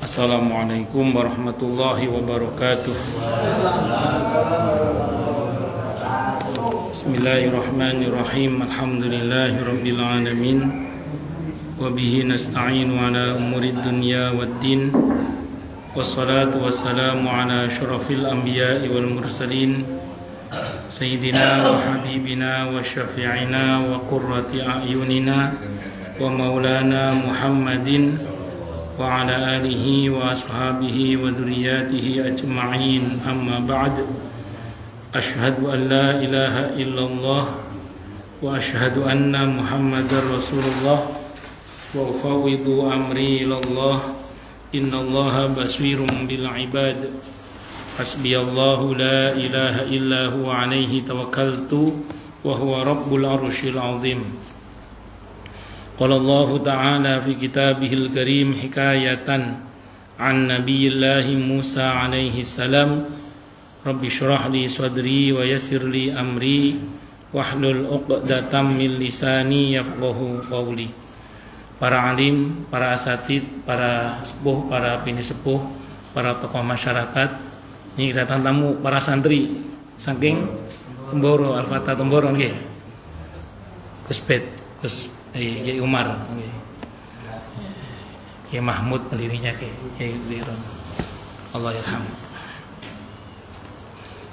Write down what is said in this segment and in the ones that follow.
Assalamualaikum warahmatullahi wabarakatuh. Bismillahirrahmanirrahim. Alhamdulillahirabbil alamin. Wa bihi nasta'inu ala umurid dunya waddin. Wassalatu wassalamu ala asyrafil anbiya'i wal mursalin. Sayyidina wa habibina wa syafi'ina wa qurrati a'yunina wa maulana Muhammadin wa ala alihi wa ashabihi wa dzurriyyatihi ajma'in, amma ba'd. Asyhadu an la ilaha illallah wa asyhadu anna Muhammadar Rasulullah wa ufawwidu amri ilallah, innallaha basirun bil ibad. Hasbiyallahu la ilaha illa huwa alaihi tawakkaltu wa huwa rabbul arsyil azim. Qala Allah Ta'ala fi kitabihil karim hikayatan an nabiyillahi Musa alaihi salam, Rabbi syrah li sadri wa yassir li amri wahlul 'uqdatam min lisani yafqahu qawli. Para alim, para asatid, para sepuh, para bini sepuh, para tokoh masyarakat, ini kedatangan tamu para santri saking Temboro, Al-Fatah Temboro nggih. Gus Bet, Gus Kiai Umar, Kiai Mahmud pendirinya, Kiai Ziron, Allah yarham.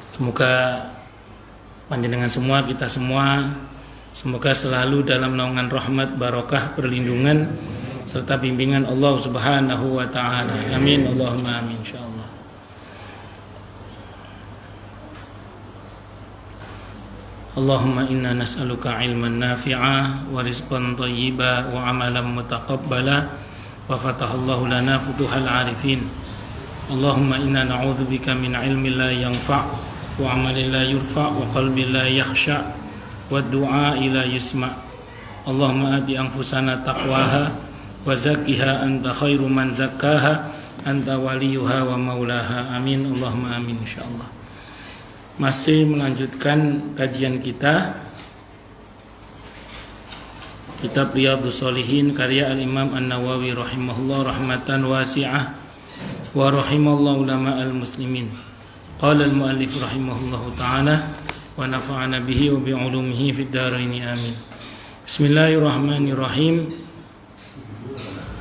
Semoga panjenengan semua, kita semua, semoga selalu dalam naungan rahmat, barokah, perlindungan serta bimbingan Allah Subhanahu wa taala. Amin Allahumma amin insyaallah. Allahumma inna nas'aluka ilman nafi'a wa rizqan thayyiba wa amalan mutaqabbala wa fatahallahu lana futuhal arifin. Allahumma inna na'udzubika min ilmin la yanfa' wa amalin la yurfa' wa qalbin la yakhsha' wa du'a la yusma'. Allahumma ati anfusana taqwaha wa zakkiha anta khairu man zakkaha anta waliyuha wa maulaha. Amin Allahumma amin insyaallah. Masih melanjutkan kajian kita kitab Riyadhus Shalihin karya Al-Imam An-Nawawi rahimahullah rahmatan wasi'ah wa rahimallahu ulama al-muslimin. Qala al-muallif rahimahullahu ta'ala wa nafa'ana bihi wa bi'ulumihi fid dharain amin. Bismillahirrahmanirrahim.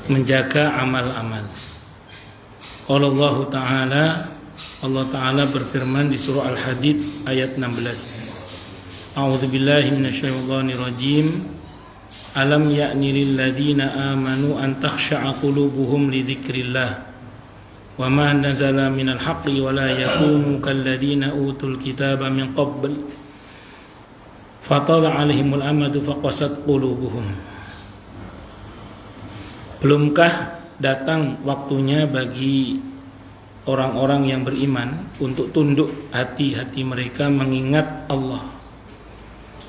Menjaga amal-amal. Qala Allah Ta'ala, Allah Ta'ala berfirman di surah Al-Hadid ayat 16. A'udzu billahi minasyaitonir rajim. Alam ya'ni lil ladzina amanu an takhsha'a qulubuhum li dzikrillah wa ma nazala minal haqqi wa la yakunu kal ladzina utul kitaba min qabl fatala 'alaihimul amadu faqasat qulubuhum. Belumkah datang waktunya bagi orang-orang yang beriman untuk tunduk hati-hati mereka mengingat Allah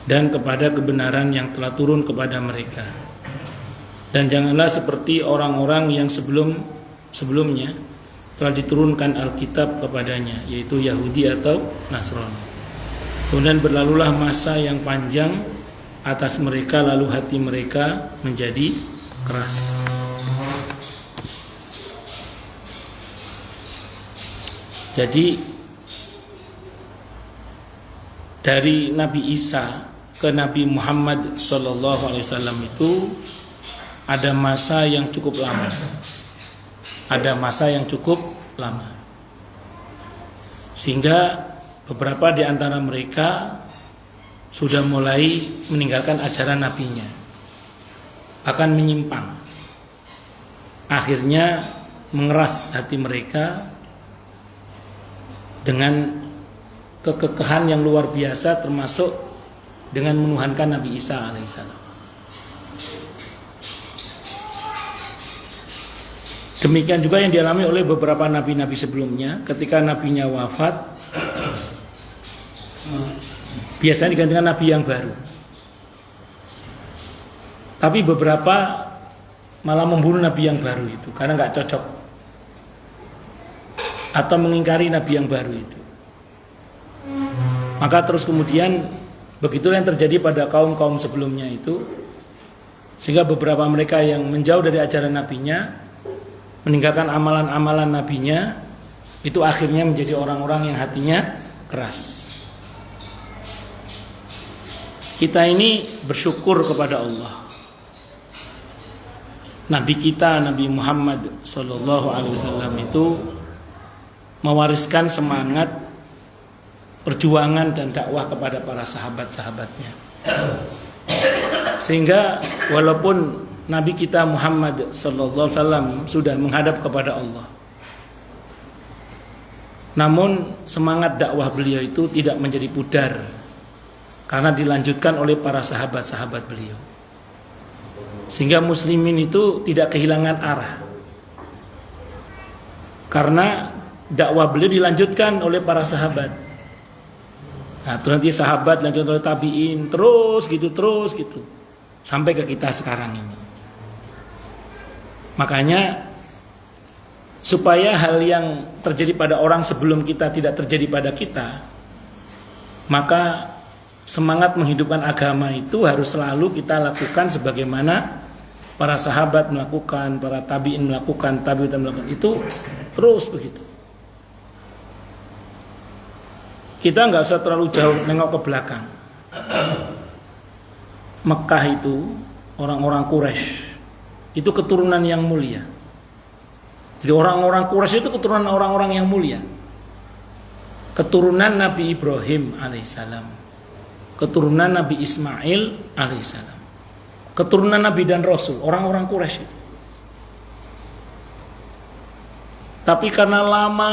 dan kepada kebenaran yang telah turun kepada mereka. Dan janganlah seperti orang-orang yang sebelumnya telah diturunkan Alkitab kepadanya, yaitu Yahudi atau Nasrani. Kemudian berlalulah masa yang panjang atas mereka, lalu hati mereka menjadi keras. Jadi dari Nabi Isa ke Nabi Muhammad SAW itu ada masa yang cukup lama. Ada masa yang cukup lama. Sehingga beberapa di antara mereka sudah mulai meninggalkan ajaran nabinya, akan menyimpang. Akhirnya mengeras hati mereka dengan kekekahan yang luar biasa, termasuk dengan menuhankan Nabi Isa alaihissalam. Demikian juga yang dialami oleh beberapa nabi-nabi sebelumnya. Ketika nabinya wafat, biasanya digantikan nabi yang baru. Tapi beberapa malah membunuh nabi yang baru itu karena nggak cocok atau mengingkari nabi yang baru itu. Maka terus kemudian begitulah yang terjadi pada kaum-kaum sebelumnya itu, sehingga beberapa mereka yang menjauh dari ajaran nabinya meninggalkan amalan-amalan nabinya, itu akhirnya menjadi orang-orang yang hatinya keras. Kita ini bersyukur kepada Allah. Nabi kita, Nabi Muhammad sallallahu alaihi wasallam itu mewariskan semangat perjuangan dan dakwah kepada para sahabat-sahabatnya. Sehingga walaupun Nabi kita Muhammad sallallahu alaihi wasallam sudah menghadap kepada Allah, namun semangat dakwah beliau itu tidak menjadi pudar karena dilanjutkan oleh para sahabat-sahabat beliau. Sehingga muslimin itu tidak kehilangan arah. Karena dakwah beliau dilanjutkan oleh para sahabat. Nah, terus nanti sahabat lanjut oleh tabi'in, terus gitu. Sampai ke kita sekarang ini. Makanya supaya hal yang terjadi pada orang sebelum kita tidak terjadi pada kita, maka semangat menghidupkan agama itu harus selalu kita lakukan sebagaimana para sahabat melakukan, para tabi'in melakukan, tabi'ut melakukan, itu terus begitu. Kita nggak usah terlalu jauh nengok ke belakang. Mekah itu orang-orang Quraisy itu keturunan yang mulia. Jadi orang-orang Quraisy itu keturunan orang-orang yang mulia. Keturunan Nabi Ibrahim alaihissalam, keturunan Nabi Ismail alaihissalam, keturunan Nabi dan Rasul, orang-orang Quraisy itu. Tapi karena lama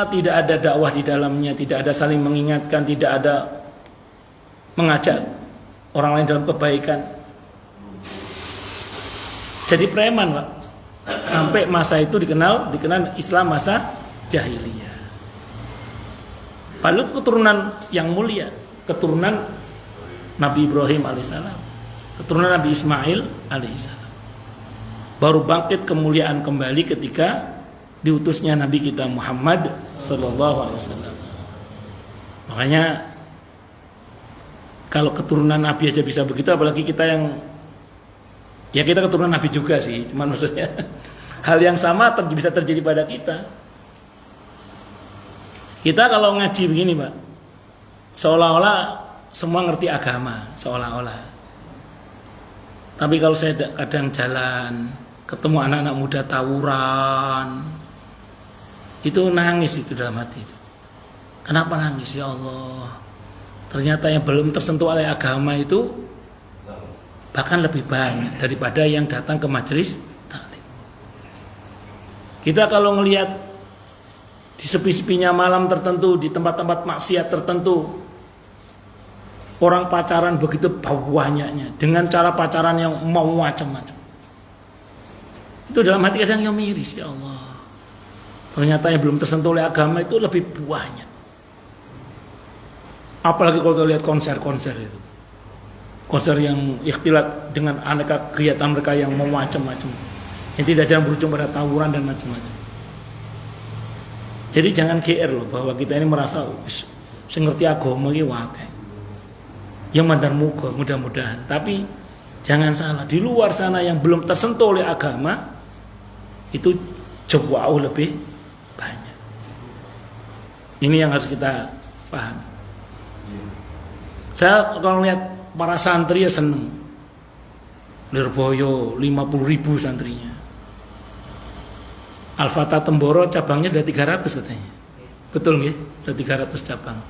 tidak ada dakwah di dalamnya, tidak ada saling mengingatkan, tidak ada mengajak orang lain dalam kebaikan, jadi preman, Pak. Sampai masa itu dikenal Islam masa jahiliyah. Padahal itu keturunan yang mulia, keturunan Nabi Ibrahim alaihissalam, keturunan Nabi Ismail alaihissalam. Baru bangkit kemuliaan kembali ketika diutusnya Nabi kita Muhammad sallallahu alaihi wasallam. Makanya kalau keturunan Nabi aja bisa begitu, apalagi kita yang ya kita keturunan Nabi juga sih, cuman maksudnya hal yang sama bisa terjadi pada kita. Kita kalau ngaji begini, Pak, seolah-olah semua ngerti agama, seolah-olah. Tapi kalau saya kadang jalan, ketemu anak-anak muda tawuran, itu nangis itu dalam hati itu. Kenapa nangis? Ya Allah, ternyata yang belum tersentuh oleh agama itu bahkan lebih banyak daripada yang datang ke majelis taklim. Kita kalau ngelihat di sepi-sepinya malam tertentu, di tempat-tempat maksiat tertentu, orang pacaran begitu banyaknya, dengan cara pacaran yang mau macam-macam, itu dalam hati kadang yang miris. Ya Allah, ternyata yang belum tersentuh oleh agama itu lebih banyak. Apalagi kalau kita lihat konser-konser itu, konser yang ikhtilat dengan aneka kegiatan mereka yang mau macam-macam, yang tidak jarang berujung pada tawuran dan macam-macam. Jadi jangan GR loh bahwa kita ini merasa saya ngerti agama iki wae. Ya mandar mudah-mudahan. Tapi jangan salah, di luar sana yang belum tersentuh oleh agama itu jauh lebih banyak. Ini yang harus kita pahami. Saya kalau lihat para santri ya seneng. Lirboyo 50.000 santrinya. Al-Fatah Temboro cabangnya sudah 300 katanya. Betul nggih? Sudah 300 cabang.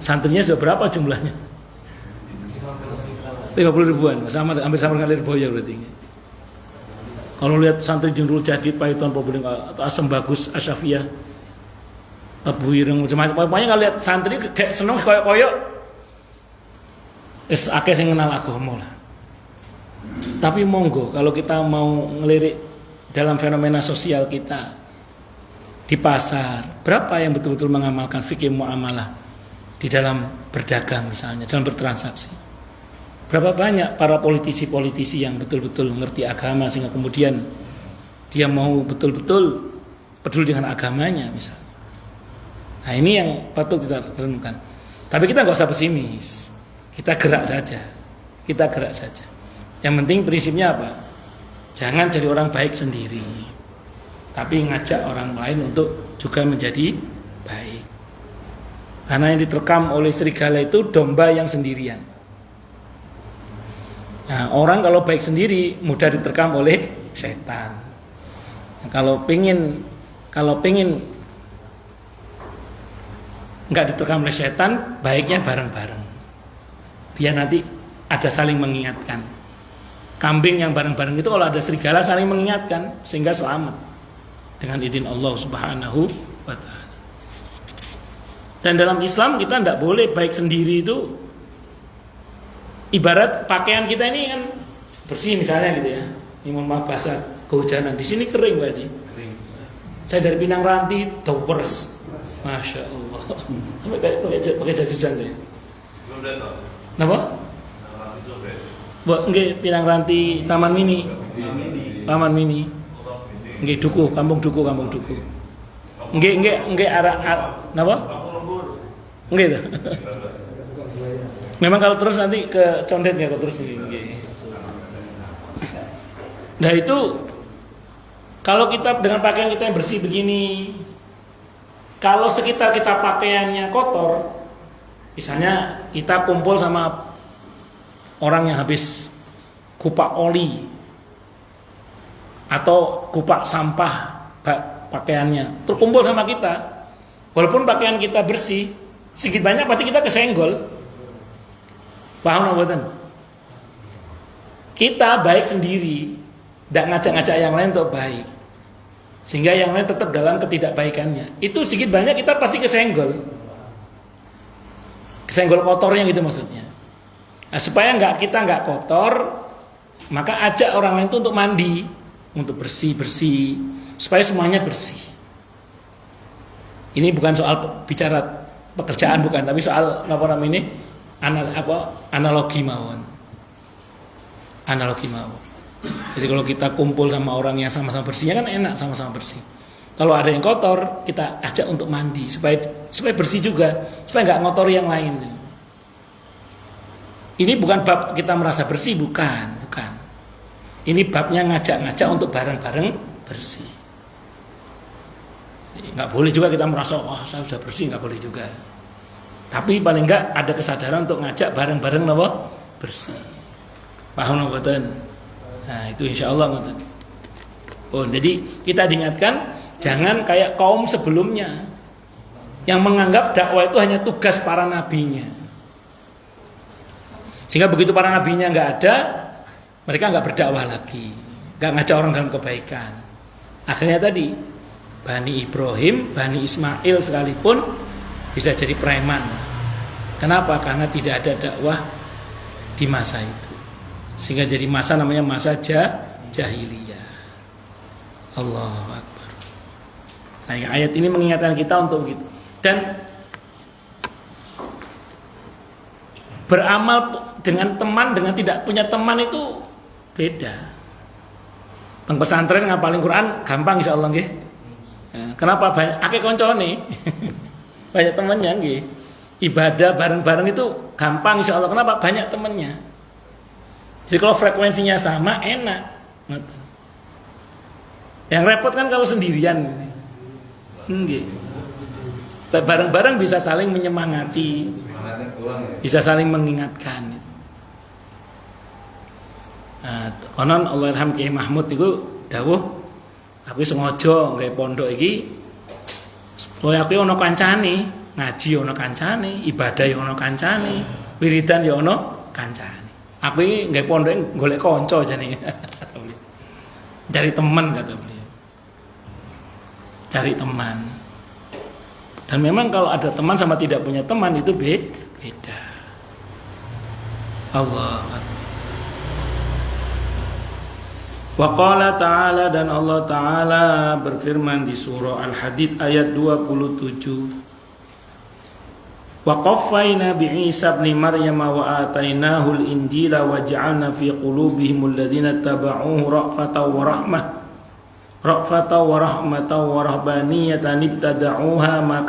Santrinya sudah berapa jumlahnya? 50 ribuan, hampir sama dengan Lirboyo berarti. Kalau lihat santri di Nurul Jadid, Paiton, Probolinggo, atau Asem Bagus, Asyafiyah, Abu Ireng, macam-macam. Pokoknya kalau lihat santri kayak seneng koyok-koyok, akeh sing kenal agama lah. Tapi monggo kalau kita mau ngelirik dalam fenomena sosial kita di pasar, berapa yang betul-betul mengamalkan fikih muamalah di dalam berdagang misalnya, dalam bertransaksi? Berapa banyak para politisi-politisi yang betul-betul ngerti agama sehingga kemudian dia mau betul-betul peduli dengan agamanya misalnya. Nah, ini yang patut kita renungkan. Tapi kita nggak usah pesimis. Kita gerak saja. Yang penting prinsipnya apa? Jangan jadi orang baik sendiri. tapi ngajak orang lain untuk juga menjadi baik. Karena yang diterkam oleh serigala itu domba yang sendirian. Nah, orang kalau baik sendiri mudah diterkam oleh setan. Nah, kalau pingin nggak diterkam oleh setan, baiknya bareng-bareng. Biar nanti ada saling mengingatkan. Kambing yang bareng-bareng itu kalau ada serigala saling mengingatkan sehingga selamat dengan izin Allah Subhanahu wa taala. Dan dalam Islam kita tidak boleh baik sendiri itu. Ibarat pakaian kita ini kan bersih misalnya gitu ya. Ini mohon maaf basah kehujanan. Di sini kering Pak Haji. Saya dari Pinang Ranti tahu peres. Masya Allah. Pakai jas hujan deh. Kenapa? Nggih Pinang Ranti Taman Mini. Taman Mini. Nggih Kampung Duku. Nggih arah napa? Nggih ta. Memang kalau terus nanti ke Condet ya kalau terus nggih. Nah itu kalau kita dengan pakaian kita yang bersih begini, kalau sekitar kita pakaiannya kotor, misalnya kita kumpul sama orang yang habis kupak oli atau kupak sampah pakaiannya terkumpul sama kita, walaupun pakaian kita bersih, sedikit banyak pasti kita kesenggol. Paham nggak? Kita baik sendiri, tidak ngajak-ngajak yang lain untuk baik, sehingga yang lain tetap dalam ketidakbaikannya. Itu sedikit banyak kita pasti kesenggol kotornya gitu maksudnya. Nah, supaya kita nggak kotor, maka ajak orang lain itu untuk mandi, untuk bersih, supaya semuanya bersih. Ini bukan soal bicara pekerjaan bukan, tapi soal apa namanya analogi mawon. Jadi kalau kita kumpul sama orang yang sama-sama bersihnya kan enak, sama-sama bersih. Kalau ada yang kotor, kita ajak untuk mandi supaya bersih juga, supaya nggak ngotori yang lain. Ini bukan bab kita merasa bersih, bukan. Ini babnya ngajak-ngajak untuk bareng-bareng bersih. Nggak boleh juga kita merasa, saya sudah bersih, nggak boleh juga. Tapi paling nggak ada kesadaran untuk ngajak bareng-bareng bersih. Paham nggak? Nah itu insya Allah. Jadi kita diingatkan jangan kayak kaum sebelumnya yang menganggap dakwah itu hanya tugas para nabinya. Sehingga begitu para nabinya nggak ada, mereka nggak berdakwah lagi, nggak ngajak orang dalam kebaikan. Akhirnya tadi Bani Ibrahim, Bani Ismail sekalipun bisa jadi preman. Kenapa? Karena tidak ada dakwah di masa itu, sehingga jadi masa namanya masa jahiliyah. Allahu Akbar. Nah, ayat ini mengingatkan kita untuk begitu. Dan beramal dengan teman dengan tidak punya teman itu beda. Teng pesantren ngapalin Quran gampang insyaallah nggih. Kenapa banyak akeh koncone? Banyak temannya nggih. Ibadah bareng-bareng itu gampang insyaallah. Kenapa? Banyak temannya. Jadi kalau frekuensinya sama enak. Yang repot kan kalau sendirian. Nggih. Bareng-bareng bisa saling menyemangati, bisa saling mengingatkan. Konon Allahyarham Kiai Mahmud itu dawuh, aku sengaja gawe pondok iki supaya aku ana kancane, ngaji ana kancane, ibadah ya ana kancane, wiridan ya ana kancane. Aku iki gawe pondok golek kanca jane. Cari teman kata beliau. Cari teman. Dan memang kalau ada teman sama tidak punya teman itu beda. Allah Akbar. Wa qala ta'ala, dan Allah Ta'ala berfirman di surah Al-Hadid ayat 27. Wa qaffayna bi Isa ibn Maryam wa atainahu al-injila wa ja'alna fi qulubihim alladhina tabauhu ra'fatan wa rahmatan wa rahbaniyatan ibtada'uha ma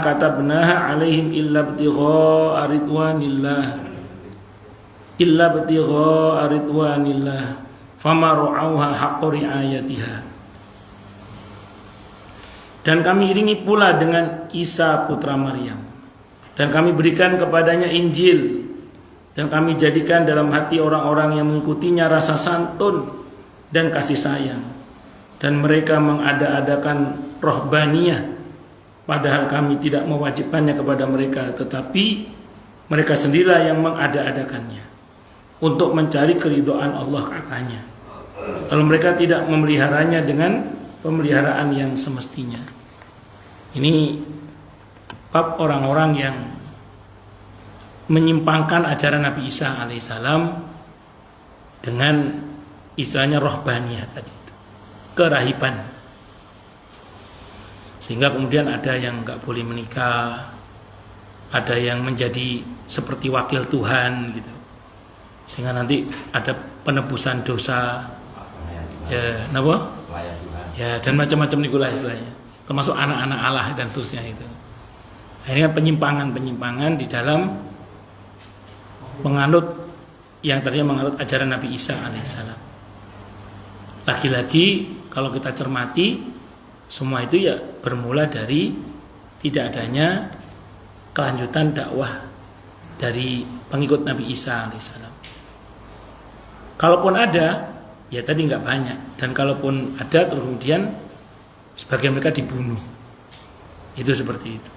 katabnaha alaihim illa ibtigha'a ridwanillah fama ru'auha haqqa ri'ayatiha. Dan kami iringi pula dengan Isa putra Maryam, dan kami berikan kepadanya Injil, dan kami jadikan dalam hati orang-orang yang mengikutinya rasa santun dan kasih sayang, dan mereka mengada-adakan rohbaniyah, padahal kami tidak mewajibkannya kepada mereka, tetapi mereka sendirilah yang mengada-adakannya untuk mencari keridhaan Allah katanya, lalu mereka tidak memeliharanya dengan pemeliharaan yang semestinya. Ini bab orang-orang yang menyimpangkan ajaran Nabi Isa alaihissalam dengan istilahnya rohbaniyah tadi itu, kerahiban, sehingga kemudian ada yang nggak boleh menikah, ada yang menjadi seperti wakil Tuhan gitu, sehingga nanti ada penebusan dosa, ya, kenapa? Ya, dan macam-macam nikulah istilahnya, termasuk anak-anak Allah dan seterusnya itu. Akhirnya penyimpangan di dalam menganut yang tadinya menganut ajaran Nabi Isa alaihissalam. Lagi-lagi kalau kita cermati, semua itu ya bermula dari tidak adanya kelanjutan dakwah dari pengikut Nabi Isa alaihissalam. Kalaupun ada, ya tadi nggak banyak, dan kalaupun ada terus kemudian sebagian mereka dibunuh, itu seperti itu.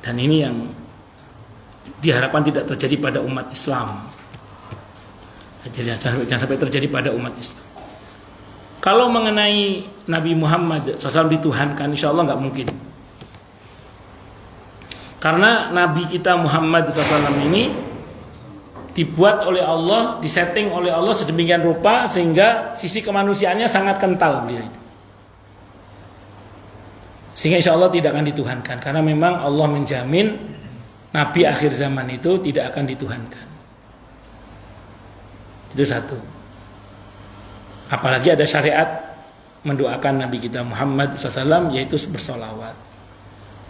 Dan ini yang diharapkan tidak terjadi pada umat Islam. Jadi jangan sampai terjadi pada umat Islam. Kalau mengenai Nabi Muhammad SAW dituhankan, insya Allah nggak mungkin. Karena Nabi kita Muhammad SAW ini dibuat oleh Allah, disetting oleh Allah sedemikian rupa sehingga sisi kemanusiaannya sangat kental dia itu. Sehingga insya Allah tidak akan dituhankan, karena memang Allah menjamin Nabi akhir zaman itu tidak akan dituhankan. Itu satu. Apalagi ada syariat mendoakan Nabi kita Muhammad SAW, yaitu bersolawat.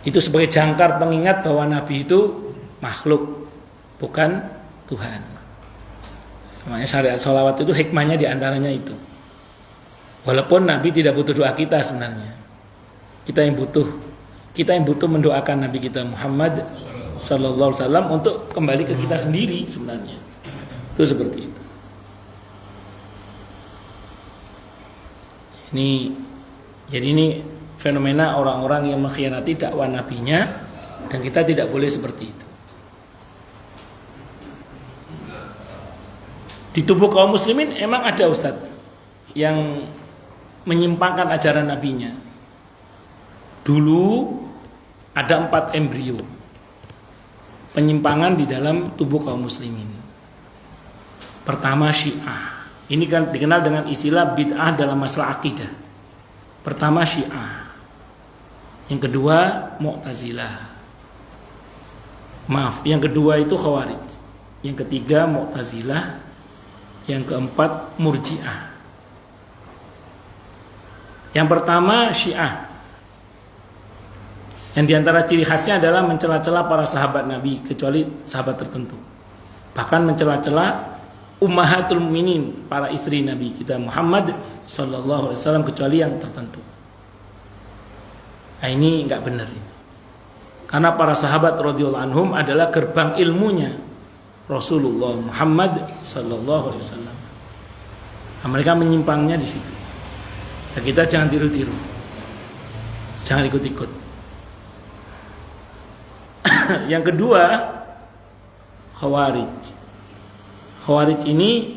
Itu sebagai jangkar pengingat bahwa Nabi itu makhluk, bukan Tuhan. Makanya syariat solawat itu hikmahnya diantaranya itu. Walaupun Nabi tidak butuh doa kita sebenarnya, kita yang butuh mendoakan Nabi kita Muhammad Sallallahu Alaihi Wasallam untuk kembali ke kita sendiri sebenarnya. Itu seperti itu. Jadi ini fenomena orang-orang yang mengkhianati dakwah nabinya, dan kita tidak boleh seperti itu. Di tubuh kaum muslimin emang ada ustadz yang menyimpangkan ajaran nabinya. Dulu ada 4 embrio penyimpangan di dalam tubuh kaum muslimin. Pertama Syiah. Ini kan dikenal dengan istilah bid'ah dalam masalah akidah. Pertama Syiah. Yang kedua Mu'tazilah. Yang kedua itu Khawarij. Yang ketiga Mu'tazilah. Yang keempat Murji'ah. Yang pertama Syiah. Yang diantara ciri khasnya adalah mencela-cela para sahabat Nabi, kecuali sahabat tertentu. Bahkan mencela-cela ummahatul mukminin, para istri Nabi kita Muhammad Sallallahu Alaihi Wasallam, kecuali yang tertentu. Nah, ini nggak benar ini. Karena para sahabat radhiyallahu anhum adalah gerbang ilmunya Rasulullah Muhammad Sallallahu Alaihi Wasallam. Nah, mereka menyimpangnya di situ. Nah, kita jangan tiru-tiru, jangan ikut-ikut. Yang kedua Khawarij. Khawarij ini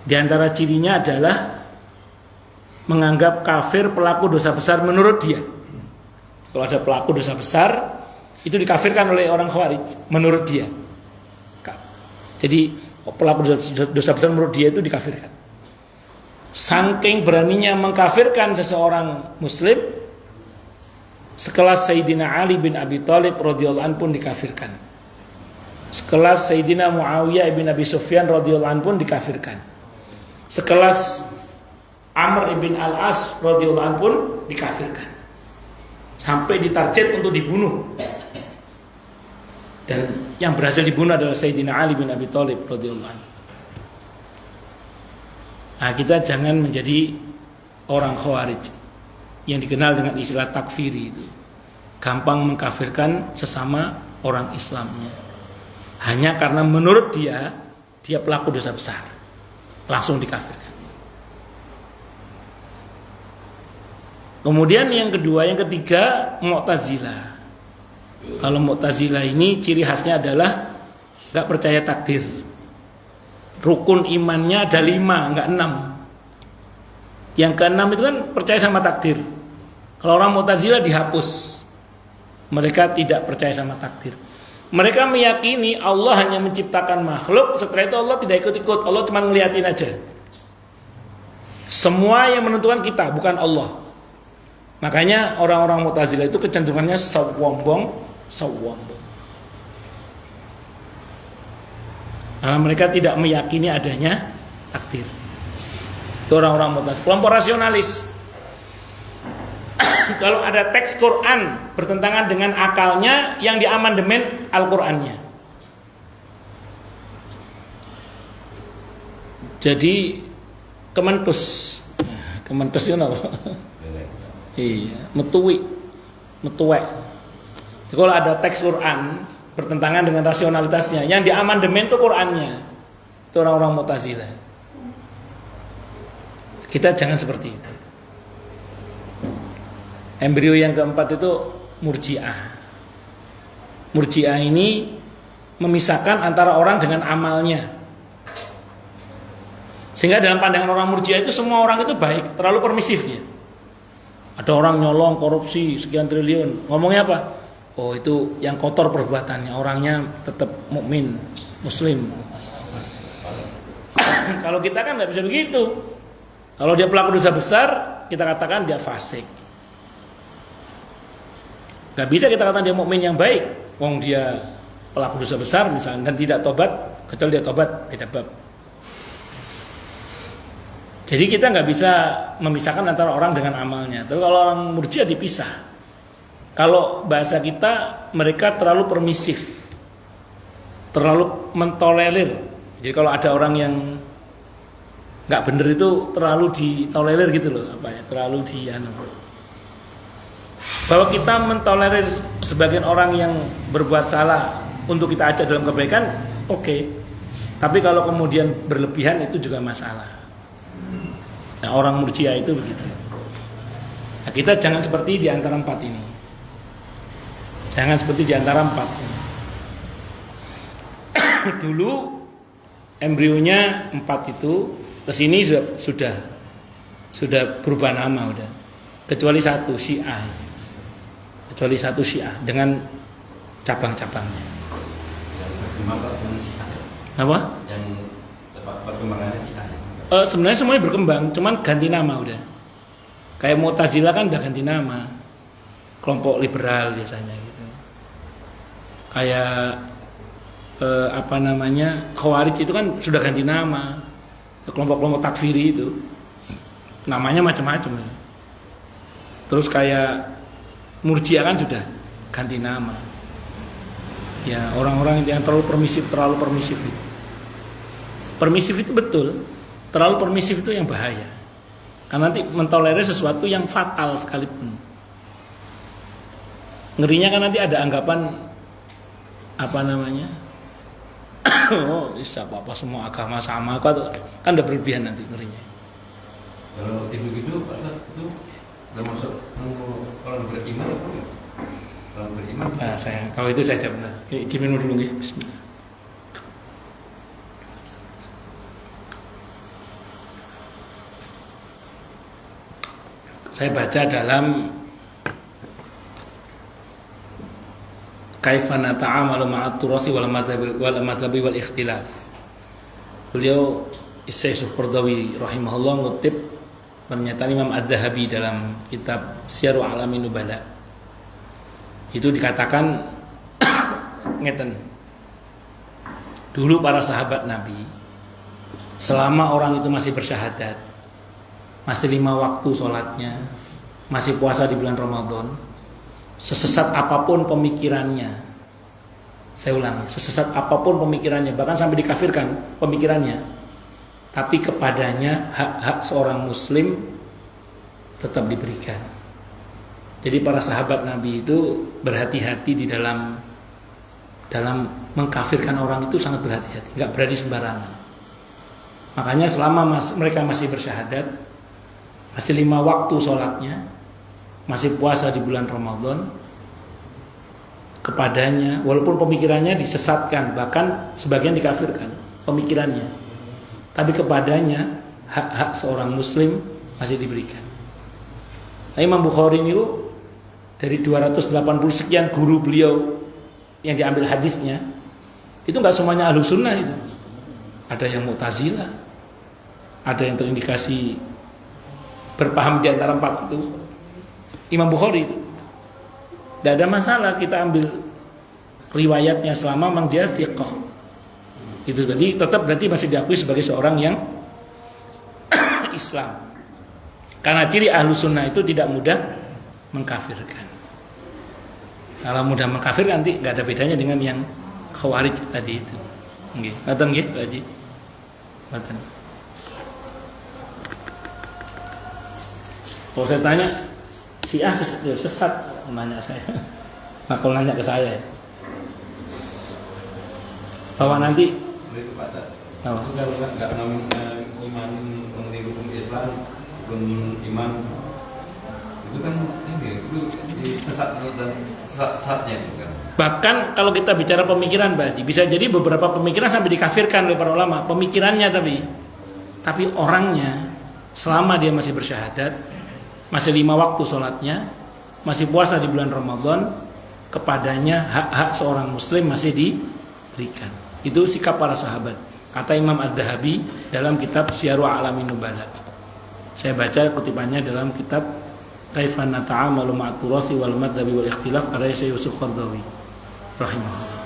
diantara cirinya adalah menganggap kafir pelaku dosa besar menurut dia. Kalau ada pelaku dosa besar, itu dikafirkan oleh orang Khawarij menurut dia. Jadi pelaku dosa besar menurut dia itu dikafirkan. Saking beraninya mengkafirkan seseorang muslim, sekelas Sayyidina Ali bin Abi Thalib radhiyallahu anhu pun dikafirkan. Sekelas Sayyidina Muawiyah bin Abi Sufyan radhiyallahu anhu pun dikafirkan. Sekelas Amr bin Al-As radhiyallahu anhu pun dikafirkan. Sampai ditarget untuk dibunuh. Dan yang berhasil dibunuh adalah Sayyidina Ali bin Abi Thalib radhiyallahu anhu. Nah, kita jangan menjadi orang khawarij yang dikenal dengan istilah takfiri itu. Gampang mengkafirkan sesama orang Islamnya. Hanya karena menurut dia pelaku dosa besar. Langsung dikafirkan. Kemudian yang kedua, yang ketiga, Mu'tazilah. Kalau Mu'tazilah ini ciri khasnya adalah gak percaya takdir. Rukun imannya ada 5, enggak 6. Yang ke-6 itu kan percaya sama takdir. Kalau orang Mu'tazilah dihapus. Mereka tidak percaya sama takdir. Mereka meyakini Allah hanya menciptakan makhluk, setelah itu Allah tidak ikut-ikut. Allah cuma ngeliatin aja. Semua yang menentukan kita, bukan Allah. Makanya orang-orang Mu'tazilah itu kecenderungannya sombong. Karena mereka tidak meyakini adanya takdir. Itu orang-orang Mu'tazilah, kelompok rasionalis. Kalau ada teks Quran bertentangan dengan akalnya, yang diamandemen Al-Qur'annya. Jadi Kementus itu apa? Iya, metuwek. Kalau ada teks Quran bertentangan dengan rasionalitasnya, yang diamandemen itu Qurannya. Itu orang-orang Mu'tazilah. Kita jangan seperti itu. Embrio yang keempat itu Murji'ah. Murji'ah ini memisahkan antara orang dengan amalnya. Sehingga dalam pandangan orang Murji'ah itu semua orang itu baik, terlalu permisif dia. Ada orang nyolong, korupsi sekian triliun. Ngomongnya apa? Oh, itu yang kotor perbuatannya, orangnya tetap mukmin, muslim. Kalau kita kan nggak bisa begitu. Kalau dia pelaku dosa besar, kita katakan dia fasik. Gak bisa kita katakan dia mukmin yang baik. Wong dia pelaku dosa besar misalnya dan tidak tobat, kecuali dia tobat, beda bab. Jadi kita nggak bisa memisahkan antara orang dengan amalnya. Tapi kalau orang Murji'ah dipisah. Kalau bahasa kita, mereka terlalu permisif, terlalu mentolerir. Jadi kalau ada orang yang nggak bener itu terlalu ditolerir gitu loh, terlalu bahwa kita mentolerir sebagian orang yang berbuat salah untuk kita ajak dalam kebaikan, oke. Tapi kalau kemudian berlebihan itu juga masalah. Nah, orang Murji'ah itu begitu. Nah, kita jangan seperti di antara 4 ini. Jangan seperti di antara 4 ini. Dulu embrionya 4 itu, kesini sudah berubah nama udah. Kecuali satu Syiah. Kecuali satu Syiah dengan cabang-cabangnya. Apa? Yang perkembangannya Syiah. Sebenarnya semuanya berkembang, cuman ganti nama udah. Kayak Mu'tazilah kan udah ganti nama, kelompok liberal biasanya gitu. Kayak Khawarij itu kan sudah ganti nama, kelompok-kelompok takfiri itu namanya macam-macam. Terus kayak Murji'ah kan sudah ganti nama. Ya, orang-orang yang terlalu permisif itu. Permisif itu betul. Terlalu permisif itu yang bahaya. Karena nanti mentolerir sesuatu yang fatal sekalipun. Ngerinya kan nanti ada anggapan oh, apa semua agama sama, kan udah berlebihan nanti ngerinya. Kalau gitu Pak Ustaz, itu termasuk kalau beriman apa? Kalau beriman. Kalau itu saya jawab. Diminum dulu nih. Bismillah. Saya baca dalam Kaifa nata'amalu ma'at turasi wal madhabi wal ikhtilaf. Beliau Syekh Qardawi rahimahullah ngutip pernyataan Imam Ad-Dhahabi dalam kitab Syiaru A'lamin Nubala. Itu dikatakan ngeten. Dulu para sahabat Nabi, selama orang itu masih bersyahadat, masih 5 waktu sholatnya, masih puasa di bulan Ramadan, sesesat apapun pemikirannya, saya ulangi, sesesat apapun pemikirannya, bahkan sampai dikafirkan pemikirannya, tapi kepadanya hak-hak seorang muslim tetap diberikan. Jadi para sahabat Nabi itu berhati-hati di dalam mengkafirkan orang itu, sangat berhati-hati, nggak berani sembarangan. Makanya selama mereka masih bersyahadat, masih 5 waktu sholatnya, masih puasa di bulan Ramadan, kepadanya walaupun pemikirannya disesatkan, bahkan sebagian dikafirkan pemikirannya, tapi kepadanya hak-hak seorang muslim masih diberikan. Nah, Imam Bukhari ini dari 280 sekian guru beliau yang diambil hadisnya, itu nggak semuanya ahlu sunnah itu. Ada yang Mu'tazilah, ada yang terindikasi berpaham di antara 4 itu. Imam Bukhari itu tidak ada masalah kita ambil riwayatnya selama memang dia thiqah. Itu berarti masih diakui sebagai seorang yang Islam. Karena ciri ahlu sunnah itu tidak mudah mengkafirkan. Kalau mudah mengkafirkan nanti nggak ada bedanya dengan yang khawarij tadi itu. Nggih, ngoten nggih, Pak Haji. Ngoten. Kalau saya tanya, si A sesat, nanya saya. Nah, kalau nanya ke saya, bahwa nanti itu Pak Ustaz. Oh. Itu kalau nggak iman mengenai hukum Islam, belum iman, itu kan itu sesatnya itu kan. Bahkan kalau kita bicara pemikiran, Pak Haji, bisa jadi beberapa pemikiran sampai dikafirkan oleh para ulama, pemikirannya tapi orangnya selama dia masih bersyahadat, masih 5 waktu sholatnya, masih puasa di bulan Ramadan, kepadanya hak-hak seorang muslim masih diberikan. Itu sikap para sahabat. Kata Imam Ad-Dhahabi dalam kitab Syiaru A'lamin Nubala. Saya baca kutipannya dalam kitab Kaifan Nata'amalu Ma'at Turasi wal Madhabi wal Ikhtilaf karya Syekh Yusuf Qaradawi rahimahullah.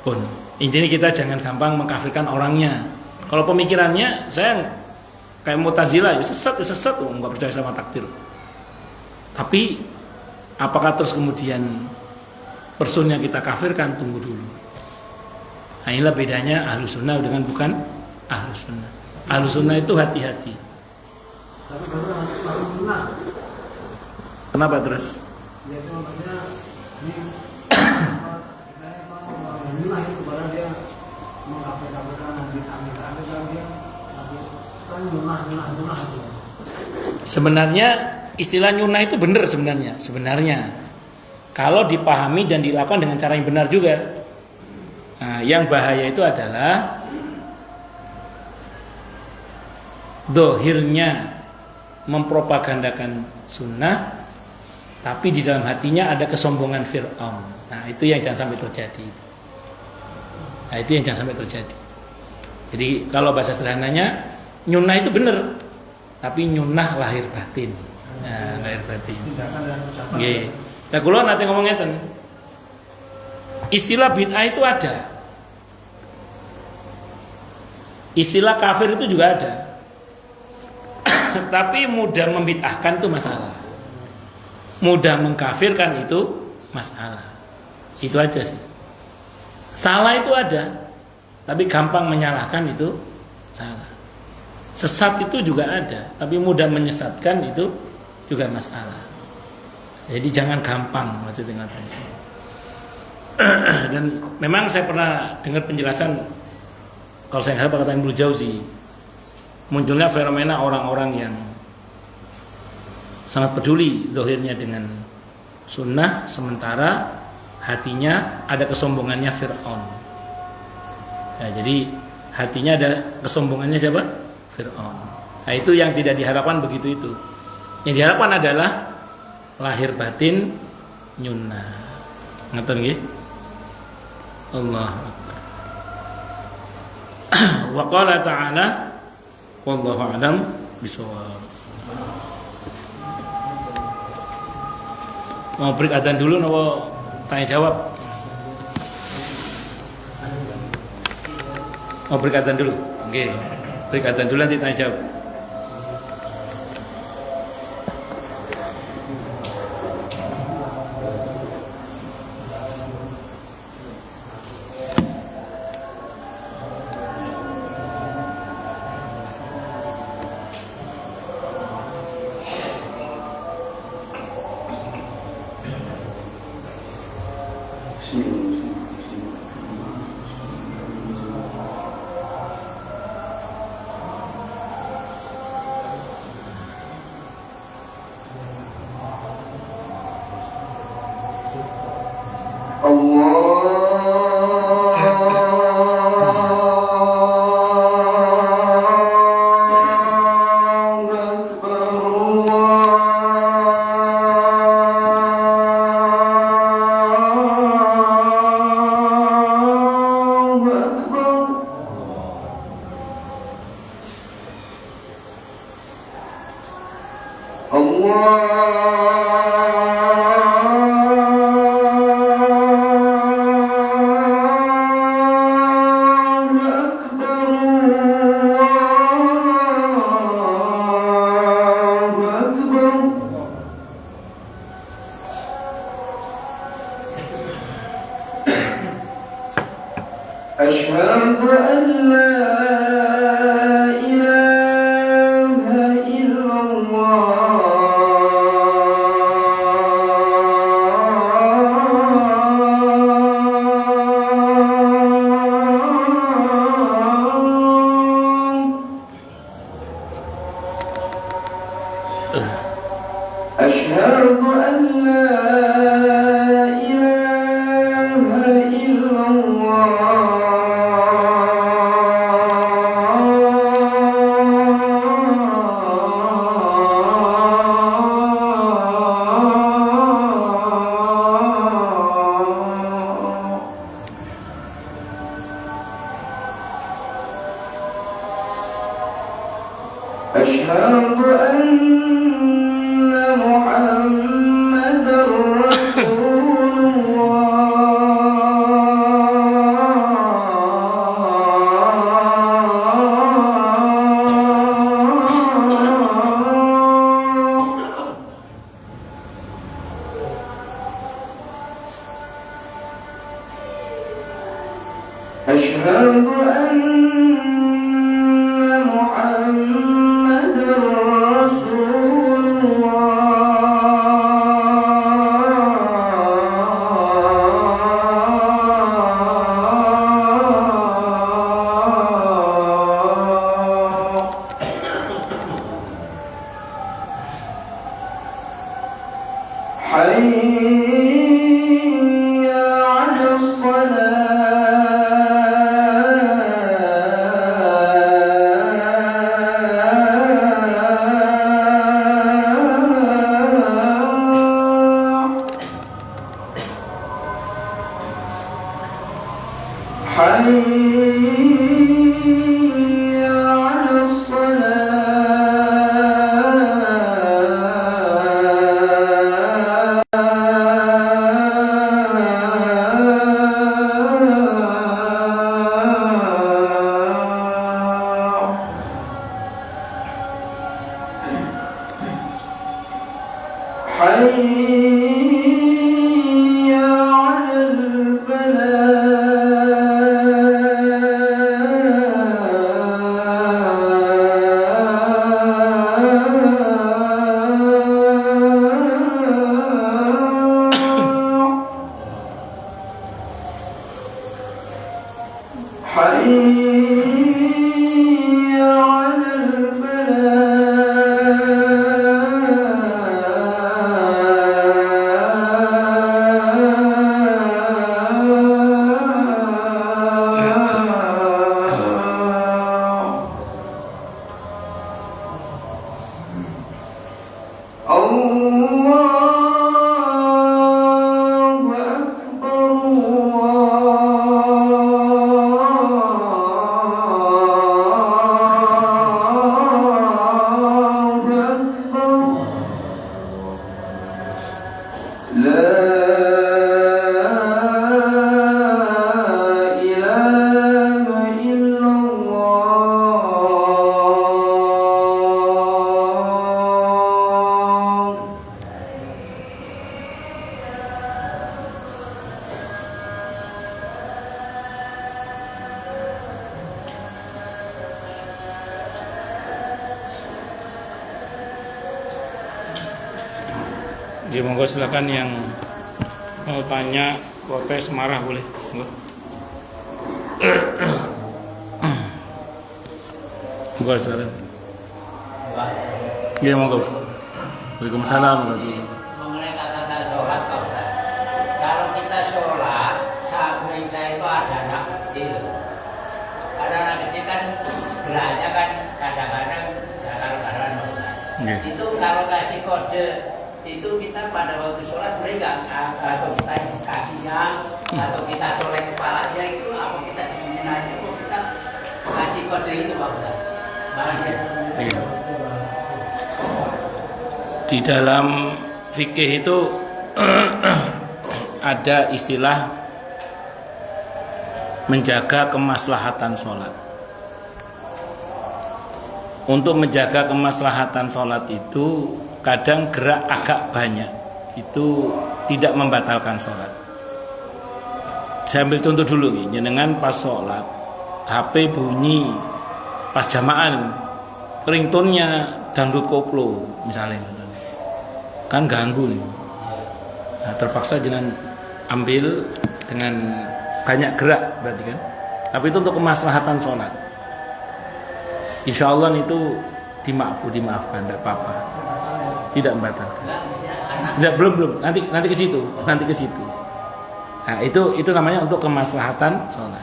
Pun intinya kita jangan gampang mengkafirkan orangnya. Kalau pemikirannya saya kayak Mu'tazilah, ya sesat, nggak percaya sama takdir. Tapi apakah terus kemudian personnya kita kafirkan? Tunggu dulu. Nah, inilah bedanya ahlu sunnah dengan bukan ahlu sunnah. Ahlu sunnah itu hati-hati. Tapi kalau ahlu sunnah, kenapa terus? ya itu maksudnya ini saya mau menyunnah itu barang dia mengkafirkan bid'ah kan dia kan nyunnah itu. Sebenarnya istilah nyunnah itu benar sebenarnya. Kalau dipahami dan dilakukan dengan cara yang benar juga. Nah, yang bahaya itu adalah dohirnya mempropagandakan sunnah, tapi di dalam hatinya ada kesombongan Fir'aun. Nah, itu yang jangan sampai terjadi. Jadi kalau bahasa sederhananya, nyunnah itu benar, tapi nyunnah lahir batin. Nah, lahir batin. Nggih. Lah kula nate ngomong ngeten. Istilah bid'ah itu ada. Istilah kafir itu juga ada. Tapi mudah membid'ahkan itu masalah. Mudah mengkafirkan itu masalah. Itu aja sih. Salah itu ada, tapi gampang menyalahkan itu salah. Sesat itu juga ada, tapi mudah menyesatkan itu juga masalah. Jadi jangan gampang maksudnya. Dan memang saya pernah dengar penjelasan, kalau saya nggak salah perkataan Ibnu Jauzi, munculnya fenomena orang-orang yang sangat peduli zahirnya dengan sunnah, sementara hatinya ada kesombongannya Fir'aun. Ya, jadi hatinya ada kesombongannya siapa? Fir'aun. Nah, itu yang tidak diharapkan begitu itu. Yang diharapkan adalah lahir batin nyunnah. Ngeten nggih? Allah Akbar. Wa qala ta'ala wallahu a'lam bishawab. Mau break adzan dulu nopo tanya jawab? Mau break adzan dulu? Oke. Break adzan dulu nanti tanya jawab. أشهد أن لا إله إلا الله أشهد أن لا إله إلا الله أشهد أن محمدا رسول الله أشهد أن محمدا رسول الله حي على الصلاة حي على الصلاة حي على الفلاح حي على الفلاح الله أكبر الله أكبر لا إله إلا الله Jadi monggo silakan yang mau tanya protes marah boleh. Monggo. Monggo silakan. Iya monggo. Waalaikumsalam warahmatullahi wabarakatuh. Mengenai kata-kata sholat Pak Ustaz. Kalau kita sholat, samping saya itu ada anak kecil. Ada anak kecil kan geraknya kan kadang-kadang gatal-gatalan Pak Ustaz. Iya. Itu kalau kasih kode itu kita pada waktu sholat boleh nggak atau kita ibu kakinya atau kita colek kepalanya itu apa kita diemin aja kok kita kasih kode itu Pak Ustaz. Malah dia Iya. Di dalam fikih itu ada istilah menjaga kemaslahatan sholat. Untuk menjaga kemaslahatan sholat itu kadang gerak agak banyak, itu tidak membatalkan sholat. Saya ambil contoh dulu nih, jenengan pas sholat HP bunyi pas jamaah, ringtone-nya dangdut koplo misalnya, kan ganggu nih. Nah, terpaksa jenengan ambil dengan banyak gerak berarti kan, tapi itu untuk kemaslahatan sholat. Insya Allah itu dimaafkan, tidak apa-apa, tidak membatalkan. Tidak, belum, nanti ke situ. Nah, itu namanya untuk kemaslahatan sholat.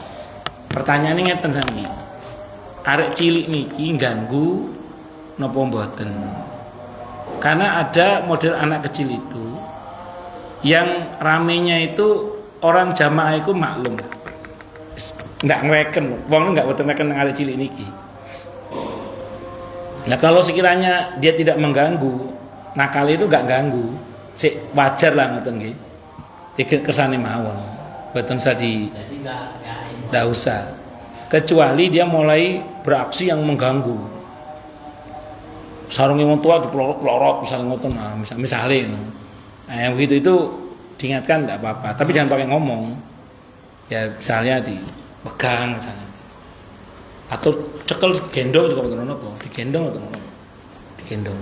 Pertanyaannya ngeten sami, arek cilik niki ganggu napa mboten? Karena ada model anak kecil itu yang ramenya itu orang jamaah itu maklum, nggak ngereken, wong nggak boten ngereken arek cilik niki. Nah kalau sekiranya dia tidak mengganggu, nakal itu gak ganggu, wajar lah ngoten nggih. Iki kesane mawon. Boten usah ndak usah. Kecuali dia mulai beraksi yang mengganggu. Sarunge wong tua dipelorot-pelorot misalnya ngoten, misalnya. Nah, yang begitu itu diingatkan enggak apa-apa, tapi jangan pakai ngomong. Ya misalnya dipegang misalnya. Atau cekel gendong juga betul apa? Digendong atau apa? Digendong.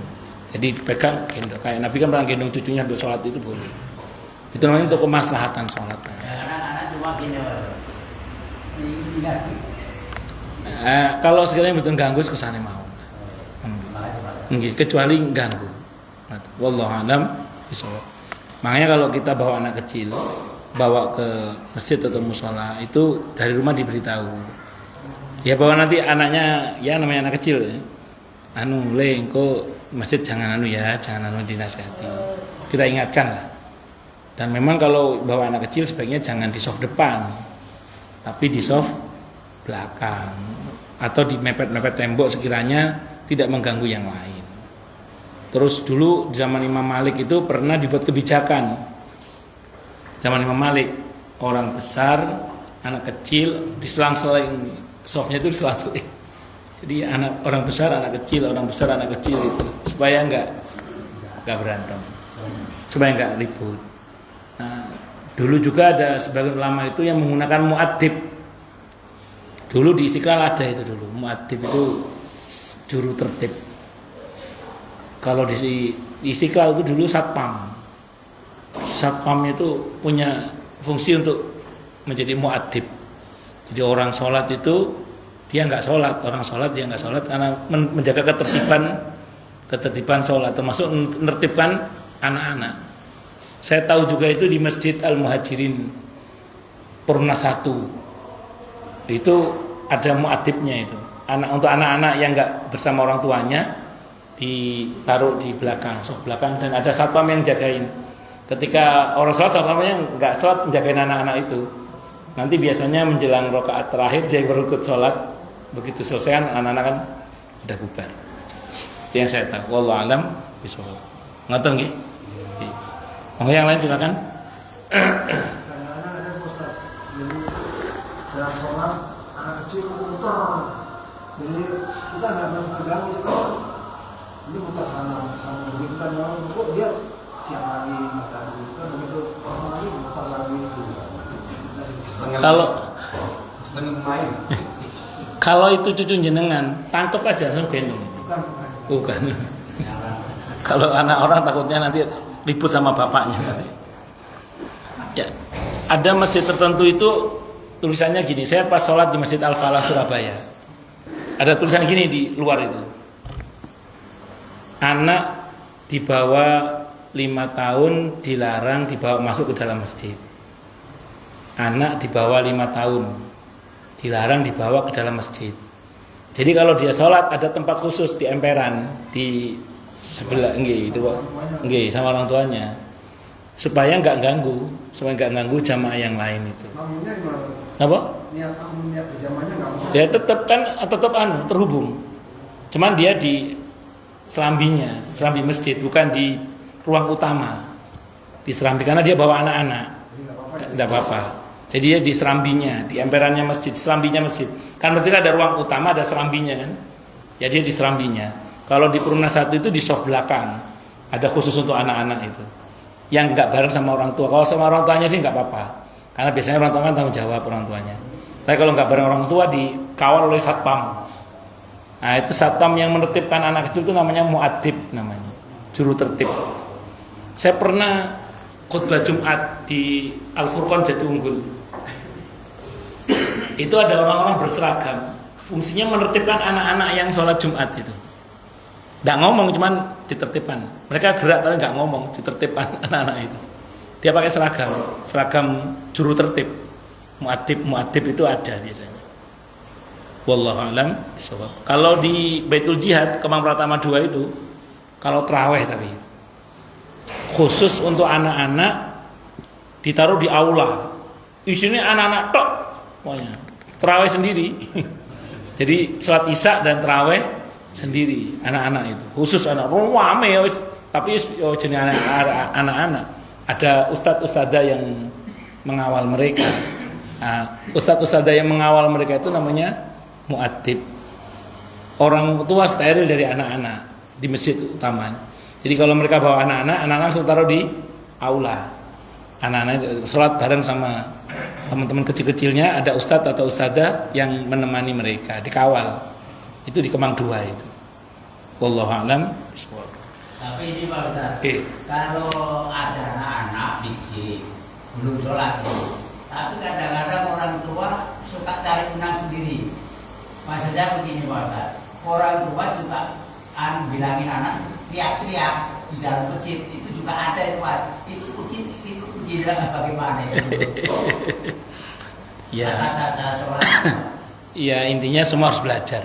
Jadi dipegang gendong. Kayak Nabi kan pernah gendong cucunya untuk sholat itu boleh. Itu namanya untuk kemaslahatan sholat. Anak-anak cuma gini. Kalau sekiranya betul ganggu kesana mau. Kecuali ganggu. Wallahu a'lam bishawab. Makanya kalau kita bawa anak kecil, bawa ke masjid atau musola itu dari rumah diberitahu. Ya bahwa nanti anaknya, ya namanya anak kecil ya. Engko masjid jangan jangan dinasihati. Kita ingatkan lah. Dan memang kalau bawa anak kecil sebaiknya jangan di soft depan, tapi di soft belakang atau di mepet-mepet tembok sekiranya tidak mengganggu yang lain. Terus dulu di zaman Imam Malik itu pernah dibuat kebijakan. Zaman Imam Malik, orang besar, anak kecil diselang-seling. Softnya itu selalu, jadi orang besar anak kecil itu supaya nggak berantem, supaya nggak ribut. Nah, dulu juga ada sebagian ulama itu yang menggunakan muadzib. Dulu di Istiqlal ada itu dulu, muadzib itu juru tertib. Kalau di Istiqlal itu dulu satpam itu punya fungsi untuk menjadi muadzib. Jadi orang sholat itu dia nggak sholat, orang sholat dia nggak sholat karena menjaga ketertiban sholat, termasuk menertibkan anak-anak. Saya tahu juga itu di Masjid Al Muhajirin Purna 1 itu ada muadzibnya itu. Untuk anak-anak yang nggak bersama orang tuanya ditaruh di belakang, sok belakang, dan ada satpam yang jagain. Ketika orang sholat, satpamnya nggak sholat menjagain anak-anak itu. Nanti biasanya menjelang rakaat terakhir dia berikut sholat, begitu selesai anak-anak kan udah bubar. Itu yang saya tahu. Wallahu a'lam bishawab. Ngoten nggih? Nggih. Yang lain silakan. Kadang-kadang ada Ustaz. Jadi dalam sholat anak kecil muter. Jadi kita nggak merasa terganggu itu. Ini muter sana begitu kan kok dia siap lagi muter kan begitu kosong lagi muter lagi itu. Kalau itu cucu jenengan, tangkep aja langsung gendong. Bukan. Kalau anak orang takutnya nanti ribut sama bapaknya nanti. Ya, ada masjid tertentu itu tulisannya gini. Saya pas sholat di Masjid Al Falah Surabaya, ada tulisan gini di luar itu. Anak di bawah 5 tahun dilarang dibawa masuk ke dalam masjid. Anak di bawah 5 tahun dilarang dibawa ke dalam masjid. Jadi kalau dia sholat ada tempat khusus di emperan di sebelah nggih sama orang tuanya supaya nggak ganggu jamaah yang lain itu. Apa? Niat berjamaahnya nggak bisa. Ya tetap terhubung. Cuman dia di serambi masjid, bukan di ruang utama. Di serambi karena dia bawa anak-anak. Tidak apa-apa. Jadi dia di serambinya, di emperannya masjid, serambinya masjid. Kan berarti ada ruang utama, ada serambinya kan. Ya dia di serambinya. Kalau di Perumna 1 itu di soft belakang. Ada khusus untuk anak-anak itu. Yang nggak bareng sama orang tua. Kalau sama orang tuanya sih nggak apa-apa. Karena biasanya orang tua kan tanggung jawab orang tuanya. Tapi kalau nggak bareng orang tua dikawal oleh satpam. Nah itu satpam yang menertibkan anak kecil itu namanya mu'adib namanya. Juru tertib. Saya pernah khutbah Jumat di Al-Furqan Jatiunggul. Itu ada orang-orang berseragam. Fungsinya menertibkan anak-anak yang sholat Jumat itu. Nggak ngomong, cuman ditertibkan. Mereka gerak tapi nggak ngomong, ditertibkan anak-anak itu. Dia pakai seragam juru tertib. Mu'adib itu ada biasanya. Wallahu a'lam bishawab. Kalau di Baitul Jihad Kemang Pratama 2 itu, kalau terawih tapi khusus untuk anak-anak ditaruh di aula. Isinya anak-anak tok, pokoknya terawih sendiri. Jadi salat Isya dan terawih sendiri anak-anak itu. Khusus anak rame ya, tapi jenis anak-anak. Ada ustadz-ustadzah yang mengawal mereka. Nah, ustadz-ustadzah yang mengawal mereka itu namanya mu'adib. Orang tua steril dari anak-anak di masjid utama. Jadi kalau mereka bawa anak-anak sudah taruh di aula. Anak-anak sholat bareng sama teman-teman kecil-kecilnya, ada ustadz atau ustadzah yang menemani mereka, dikawal. Itu di Kemang 2 itu. Wallahu a'lam bishawab. Tapi ini Pak Ustaz, kalau ada anak-anak fisik belum sholat itu, tapi kadang-kadang orang tua suka cari menang sendiri. Maksudnya begini Pak Ustaz, orang tua juga bilangin anak teriak-teriak di dalam masjid, itu juga ada itu Pak. Itu begini bagaimana itu? Ya. Kata saya sholat. Ya intinya semua harus belajar.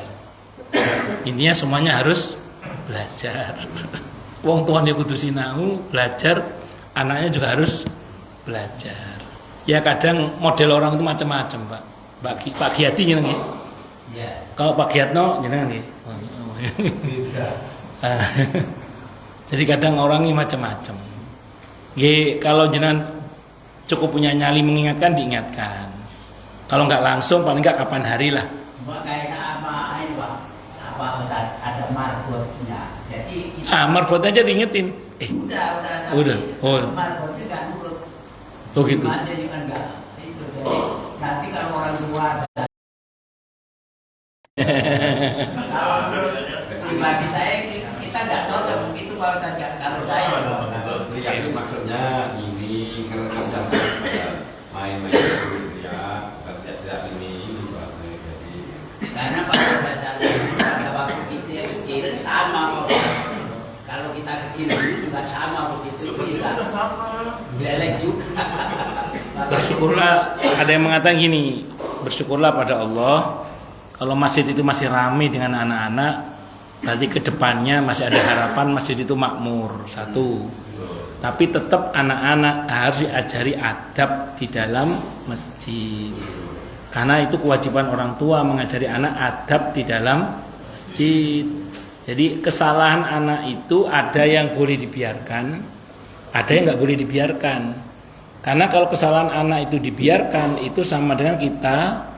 Intinya semuanya harus belajar. Wong tuane kudu sinau, belajar, anaknya juga harus belajar. Ya kadang model orang itu macam-macam, Pak. Pak Giati nggih. Ya. Kalau Pak Giatno jenengan nggih. Jadi kadang orang ini macam-macam. Nggih, kalau jenengan cukup punya nyali mengingatkan, diingatkan. Kalau nggak langsung, paling nggak kapan hari lah. Cuma kayaknya apa ini Pak? Apa ada marbotnya. Jadi kita Marbot aja diingetin. Udah. Oh. Marbotnya nggak nurut. Oh gitu. Cuma aja juga nggak. Itu jadi nanti kalau orang tua kalau menurut pribadi saya kita nggak cocok begitu kalau kalau saya. Ya itu maksudnya ini karena kan main-main dulu ya, tidak ini jadi. Karena pada waktu kita kecil sama kalau kita kecil dulu juga sama begitu juga sama belek juga. Bersyukurlah, ada yang mengatakan gini, bersyukurlah pada Allah kalau masjid itu masih ramai dengan anak-anak, berarti kedepannya masih ada harapan masjid itu makmur. Satu, tapi tetap anak-anak harus diajari adab di dalam masjid. Karena itu kewajiban orang tua mengajari anak adab di dalam masjid. Jadi kesalahan anak itu ada yang boleh dibiarkan, ada yang nggak boleh dibiarkan. Karena kalau kesalahan anak itu dibiarkan, itu sama dengan kita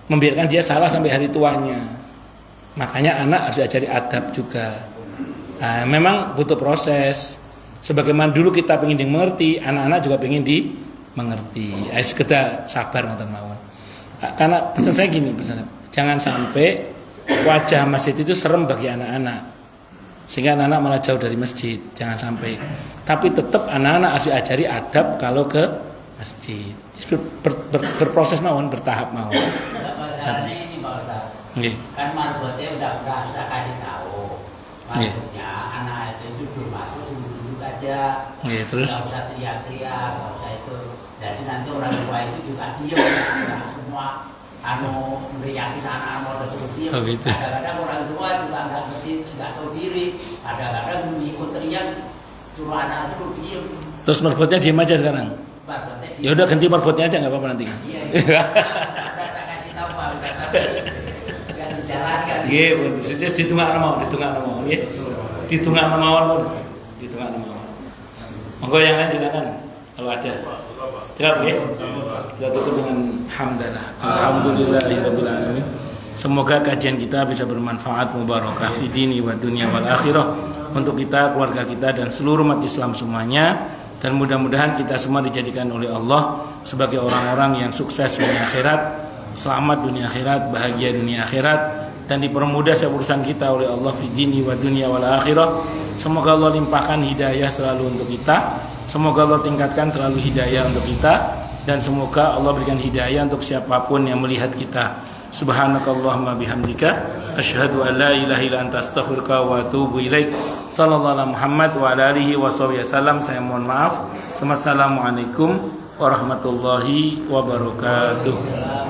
membiarkan dia salah sampai hari tuanya. Makanya anak harus diajari adab juga. Nah, memang butuh proses. Sebagaimana dulu kita pengen dimengerti, anak-anak juga pengen dimengerti. Sekedar sabar ngoten mawon. Karena pesan saya gini, jangan sampai wajah masjid itu serem bagi anak-anak, sehingga anak-anak malah jauh dari masjid. Jangan sampai. Tapi tetap anak-anak harus diajari adab kalau ke masjid. Berproses mawon, bertahap mawon. Masalahnya ini Pak Ustaz. Kan marbotnya udah saya kasih tahu. Maksudnya anak itu sebelum masuk duduk aja. Terus nggak usah teriak-teriak, nggak usah itu. Jadi nanti orang tua itu juga diam, tidak semua meriakin anak mau terus diam. Gitu. Kadang-kadang orang tua juga nggak tahu diri. Kadang-kadang ikut teriak, suruh anak itu diam. Terus marbotnya diam aja sekarang. Ya udah ganti marbotnya aja nggak apa-apa nanti. Iya. Udah saya kasih tahu Pak Ustaz. Nggak dijalankan. Nggih, ditunggu mau, nggih. Ditungak mawon pun. Ditungak mawon. Monggo yang lain silakan kalau ada. Jawab ya. Kita tutup dengan hamdalah. Alhamdulillahirabbil alamin. Semoga kajian kita bisa bermanfaat, mubarakah fi dini wa dunya wal akhirah untuk kita, keluarga kita dan seluruh umat Islam semuanya, dan mudah-mudahan kita semua dijadikan oleh Allah sebagai orang-orang yang sukses dunia akhirat, selamat dunia akhirat, bahagia dunia akhirat, dan dipermudah setiap urusan kita oleh Allah fi dini wa dunya wal akhirah. Semoga Allah limpahkan hidayah selalu untuk kita. Semoga Allah tingkatkan selalu hidayah untuk kita, dan semoga Allah berikan hidayah untuk siapapun yang melihat kita. Subhanakallahumma bihamdika asyhadu an la ilaha illa anta astaghfiruka wa atubu ilaik. Sallallahu alaihi Muhammad wa ala alihi wasallam. Saya mohon maaf. Wassalamualaikum warahmatullahi wabarakatuh.